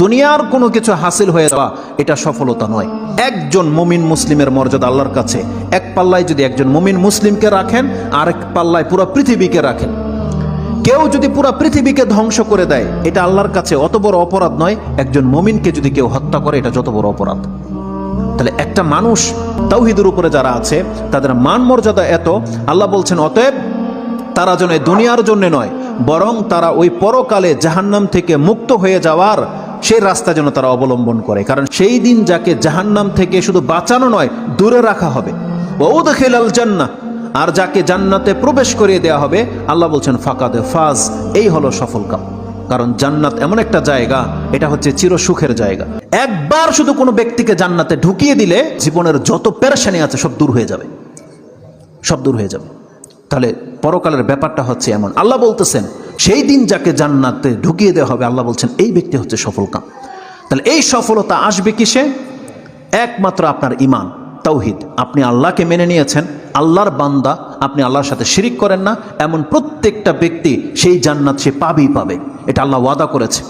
দুনিয়ার কোনো কিছু হাসিল হয়ে যাওয়া এটা সফলতা নয়। একজন মুমিন মুসলিমের মর্যাদা আল্লাহর কাছে এক পাল্লায় যদি একজন মুমিন মুসলিমকে রাখেন, আরেক পাল্লায় পুরো পৃথিবীকে রাখেন। কেউ যদি পুরো পৃথিবীকে ধ্বংস করে দেয়, এটা আল্লাহর কাছে অত বড় অপরাধ নয়। একজন মুমিনকে যদি কেউ হত্যা করে, এটা যত বড় অপরাধ। তাহলে একটা মানুষ তাওহীদের উপরে যারা আছে তাদের মান মর্যাদা এত, আল্লাহ বলছেন অতএব তারা যেন দুনিয়ার জন্য নয়, বরং তারা ওই পরকালে জাহান্নাম থেকে মুক্ত হয়ে যাওয়ার সেই রাস্তা যেন তারা অবলম্বন করে। কারণ সেই দিন যাকে জাহান্নাম থেকে শুধু বাঁচানো নয়, দূরে রাখা হবে। ওয়াউদখিলাল জান্নাহ, আর যাকে জান্নাতে প্রবেশ করিয়ে দেওয়া হবে, আল্লাহ বলছেন ফাকাদ ফাজ, এই হলো সফল কাম। কারণ জান্নাত এমন একটা জায়গা, এটা হচ্ছে চির সুখের জায়গা। একবার শুধু কোনো ব্যক্তিকে জান্নাতে ঢুকিয়ে দিলে জীবনের যত পেরেশানি আছে সব দূর হয়ে যাবে, সব দূর হয়ে যাবে। তাহলে পরকালের ব্যাপারটা হচ্ছে এমন। আল্লাহ বলতেছেন সেই দিন যাকে জান্নাতে ঢুকিয়ে দেওয়া হবে, আল্লাহ বলছেন এই ব্যক্তি হচ্ছে সফল কাম। তাহলে এই সফলতা আসবে কিসে? একমাত্র আপনার ঈমান, তাওহীদ। আপনি আল্লাহকে মেনে নিয়েছেন, আল্লাহর বান্দা, আপনি আল্লাহর সাথে শিরিক করেন না, এমন প্রত্যেকটা ব্যক্তি সেই জান্নাত সে পাবেই পাবে। এটা আল্লাহ ওয়াদা করেছে।